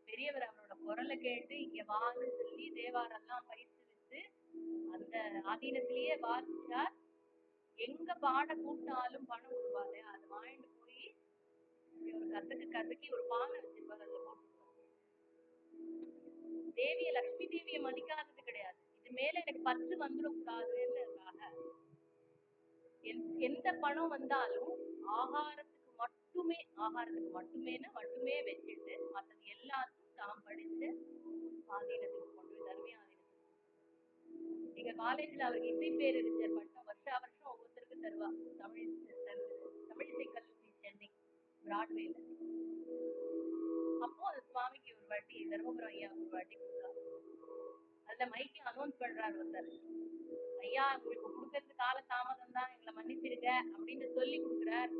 பெரியவர் அவரோட குரலை கேட்டு இங்க வான்னு சொல்லி தேவாரெல்லாம் பயிற்சிவித்து அந்த ஆதீனத்திலேயே வாசிச்சார். எங்க பாட கூட்டாலும் பணம் கொடுப்பாரு, அது வாங்கிட்டு போய் ஒரு கசக்கி ஒரு பானை வச்சிருப்பாரு, அதுல போட்டு தேவிய லட்சுமி தேவியை மதிக்காதது கிடையாது. இது மேல எனக்கு பற்று வந்துடக்கூடாதுன்றதுக்காக எந்த பணம் வந்தாலும் ஆகாரத்துக்கு மட்டுமே வச்சுட்டு மற்றது எல்லாத்தையும் தாம் படிச்சு ஆதீனத்துக்கு கொண்டு போய் தர்மி ஆதீனத்துக்கு. எங்க காலேஜ்ல அவருக்கு இசை பேரறிஞர் பட்டம் வருஷா வருஷம் ஒவ்வொருத்தருக்கும் தருவா. தமிழிசை கல்லூரி சென்னை பிராட்வேல. அப்போ அந்த சுவாமிக்கு ஒரு வாட்டி, தர்மபுரம் ஐயா ஒரு வாட்டி கொடுத்தா. அதுல மைக்ல அனௌன்ஸ் பண்றாரு ஒருத்தர், ஐயா உங்களுக்கு கொடுக்கறது கால தாமதம் தான், எங்களை மன்னிச்சிருக்க அப்படின்னு சொல்லி கொடுக்குறார்.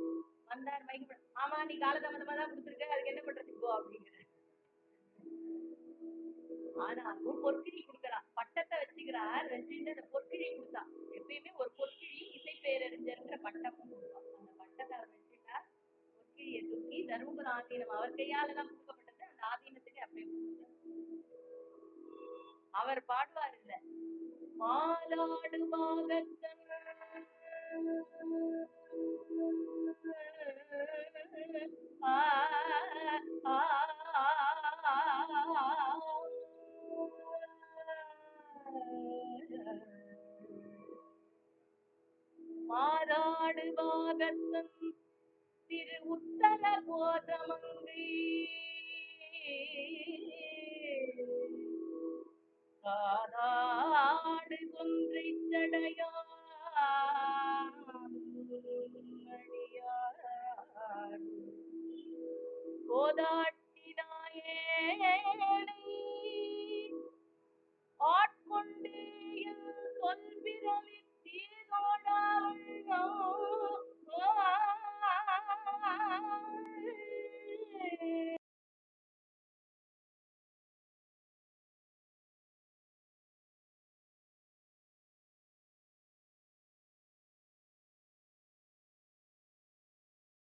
வந்தார் மைக்கு, ஆமா நீ கால தாமதமா தான் கொடுத்துருக்க, அதுக்கு என்ன பண்றது இப்போ அப்படிங்கிற. ஆனா அதுவும் பொற்கிழி கொடுக்கறான், பட்டத்தை வச்சுக்கிறார், வச்சுட்டு அந்த பொற்கிழி கொடுத்தா. எப்பயுமே ஒரு பொற்கிழி இசை பேரறிஞர்ங்கிற பட்டம் கொடுப்பான். அந்த பட்டத்தை அவர் வச்சுட்டார். பொற்கிழியை தூக்கி தர்மபுரம் ஆதீனம் அவர் கையால தான் கொடுக்கப்பட்டது, அந்த ஆதீனத்துக்கு அப்படியே கொடுத்தார். அவர் பாடுவார் இல்ல, மாலாடு பாகத்தன் மாறாடு பாகத்தன் திரு உத்தர கோதமங்கை காதாடு கொன்றை சடையாடியார் கோதாட்டினாயேனை ஆட்கொண்டு சொல்பிரவி தீரோடாவண்ணோ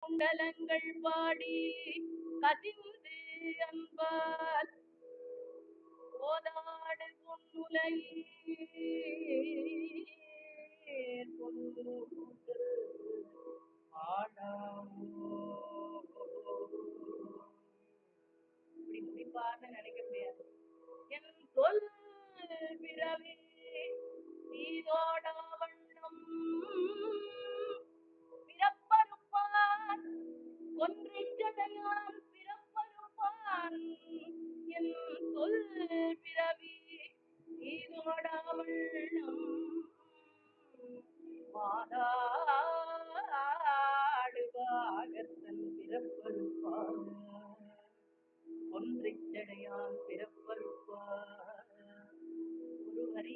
குண்டலங்கள் பாடி கதிந்து அன்பால் கோதாடு பொன்னுலை இப்படி முடிப்பார்னு நினைக்க முடியாது. என் சொல் பிறவி நீதோடா வண்ணம் பிறப்பருப்பான் ஒன்றை சடையான் பிறப்பருப்பான் என் சொல் பிறவி நீதோடா வண்ணம் மாதாடு பாகத்தன் பிறப்பருப்பான் ஒன்றை சடையான் பிறப்பருப்பான். ஒரு வரி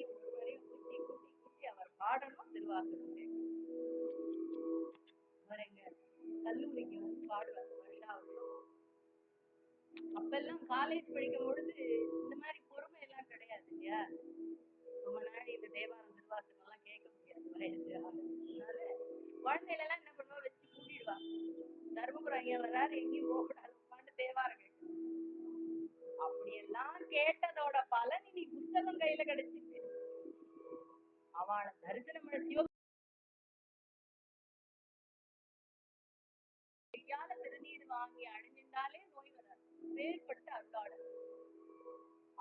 குட்டி அவர் பாடணும். திருவாசகம் அவர் எங்க கல்லூரிக்கு வந்து பாடுவார் வருஷா வருஷம். அப்பெல்லாம் காலேஜ் படிக்கும் பொழுது இந்த மாதிரி பொறுமை எல்லாம் கிடையாது இல்லையா, ரொம்ப நாள் இந்த தேவாரம் திருவாசகம் எல்லாம் கேட்க முடியாது வயசு. அதனால குழந்தைகள் எல்லாம் என்ன பண்ணுவா, வச்சு கூட்டிடுவா. தர்மபுரம் ஐயா வராரு, எங்கேயும் போகக்கூடாது, உட்காந்து தேவாரம் கேட்கணும். அப்படியெல்லாம் கேட்டதோட பலன் இனி புத்தகம் கையில கிடைச்சிருக்கு. அவளை தரிசனம் திருநீர் வாங்கி அணிஞ்சிருந்தாலே நோய் வராது. வேறுபட்ட அருளாளர்.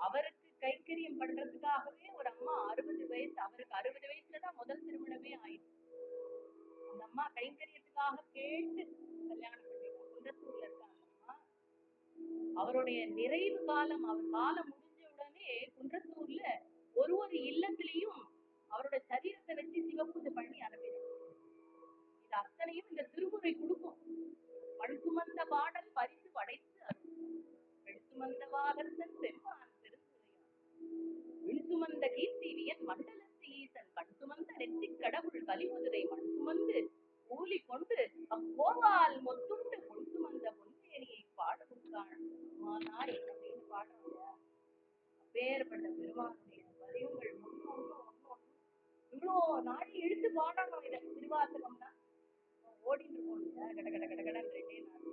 அவருக்கு கைங்கரியம் பண்றதுக்காகவே ஒரு அம்மா 60 வயசு, அவருக்கு 60 வயசுலதான் முதல் திருமணமே ஆயிடுச்சு. அந்த அம்மா கைங்கரியத்துக்காக கேட்டு கல்யாணம் பண்ணிட்டாங்க. குன்றத்தூர்ல இருக்காங்க அம்மா. அவருடைய நிறைவு காலம், அவர் காலம் முடிஞ்ச உடனே குன்றத்தூர்ல ஒரு இல்லத்திலையும் அவரோட சரீரத்தை வச்சு சிவபூஜை பண்ணி அனுப்பினார். இது அத்தனையும் இந்த திருமுறை கொடுக்கும். பண் சுமந்த பாடல் பரிசு படைத்து அருள் பெண் சுமந்த வாகர்த்தன் பெருமான் பெருந்துரையான் விண் சுமந்த கீர்த்திவியன் மண்டலத்து ஈசன் கண் சுமந்த நெற்றிக் கடவுள் கலிமுதிரை மண் சுமந்து கூலி கொண்டு அக்கோவால் மொத்துண்டு பொன் சுமந்த பொன்மேனியை பாடுகான் மானாய் அப்படின்னு பாடுறாங்க. அப்பேற்பட்ட பெருமானுடைய பதிவுகள் இவ்வளோ நாடி இழுத்து பாடணும். இதை திருவாசகம்னா ஓடிட்டு இருக்கோம் இல்லையா, கட கட கட கடன் 2 நாள்.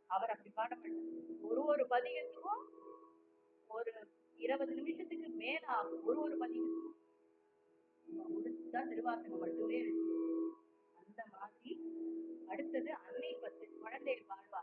அவர் அப்படி பாட மாட்டார். ஒரு பதிகத்துக்கும் ஒரு 20 நிமிஷத்துக்கு மேல ஆகும். ஒரு பதிகத்துக்கும் முடிச்சுதான் திருவாசகம் மட்டுமே இருக்கு. அந்த மாதிரி அடுத்தது அன்னை பத்து குழந்தை வாழ்வார்.